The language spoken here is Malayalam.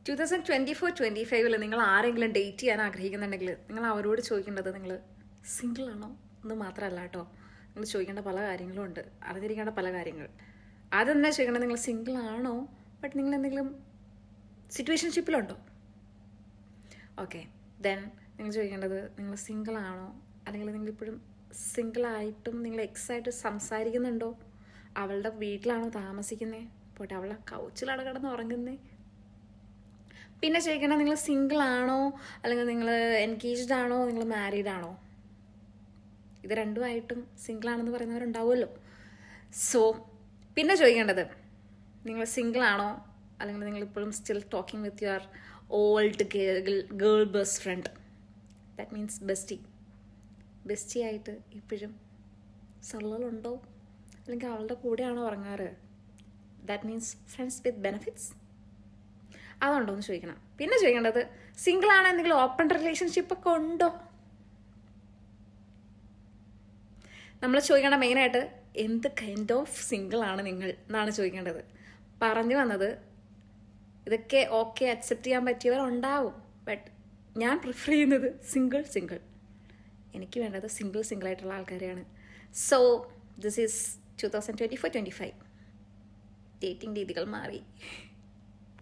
2024-25 നിങ്ങൾ ആരെങ്കിലും ഡേറ്റ് ചെയ്യാൻ ആഗ്രഹിക്കുന്നുണ്ടെങ്കിൽ നിങ്ങൾ അവരോട് ചോദിക്കേണ്ടത് നിങ്ങൾ സിംഗിൾ ആണോ എന്ന് മാത്രമല്ല കേട്ടോ. നിങ്ങൾ ചോദിക്കേണ്ട പല കാര്യങ്ങളും ഉണ്ട്, അറിഞ്ഞിരിക്കേണ്ട പല കാര്യങ്ങൾ. ആദ്യം തന്നെ ചോദിക്കേണ്ടത് നിങ്ങൾ സിംഗിൾ ആണോ, ബട്ട് നിങ്ങൾ എന്തെങ്കിലും സിറ്റുവേഷൻഷിപ്പിലുണ്ടോ. ഓക്കെ, ദെൻ നിങ്ങൾ ചോദിക്കേണ്ടത് നിങ്ങൾ സിംഗിൾ ആണോ, അല്ലെങ്കിൽ നിങ്ങളിപ്പോഴും സിംഗിളായിട്ടും നിങ്ങൾ എക്സായിട്ട് സംസാരിക്കുന്നുണ്ടോ, അവളുടെ വീട്ടിലാണോ താമസിക്കുന്നത്, പോട്ടെ അവളുടെ കൗച്ചിലാണ് കിടന്ന് ഉറങ്ങുന്നത്. പിന്നെ ചോദിക്കേണ്ടത് നിങ്ങൾ സിംഗിൾ ആണോ, അല്ലെങ്കിൽ നിങ്ങൾ എൻഗേജ്ഡ് ആണോ, നിങ്ങൾ മാരീഡ് ആണോ. ഇത് രണ്ടുമായിട്ടും സിംഗിൾ ആണെന്ന് പറയുന്നവരുണ്ടാവുമല്ലോ. സോ പിന്നെ ചോദിക്കേണ്ടത് നിങ്ങൾ സിംഗിൾ ആണോ, അല്ലെങ്കിൽ നിങ്ങളിപ്പോഴും still talking with your old girl best friend. That means bestie ആയിട്ട് ഇപ്പോഴും സൊള്ളുണ്ടോ, അല്ലെങ്കിൽ അവളുടെ കൂടെയാണോ ഉറങ്ങാറ്. That means friends with benefits. അതുണ്ടോ എന്ന് ചോദിക്കണം. പിന്നെ ചോദിക്കേണ്ടത് സിംഗിൾ ആണ്, എന്തെങ്കിലും ഓപ്പൺ റിലേഷൻഷിപ്പൊക്കെ ഉണ്ടോ. നമ്മൾ ചോദിക്കേണ്ട മെയിനായിട്ട് എന്ത് കൈൻഡ് ഓഫ് സിംഗിൾ ആണ് നിങ്ങൾ എന്നാണ് ചോദിക്കേണ്ടത്. പറഞ്ഞു വന്നത് ഇതൊക്കെ ഓക്കെ അക്സെപ്റ്റ് ചെയ്യാൻ പറ്റിയവരുണ്ടാവും, ബട്ട് ഞാൻ പ്രിഫർ ചെയ്യുന്നത് സിംഗിൾ. എനിക്ക് വേണ്ടത് സിംഗിളായിട്ടുള്ള ആൾക്കാരെയാണ്. So this is 2024-25. ഡേറ്റിംഗ് രീതികൾ മാറി.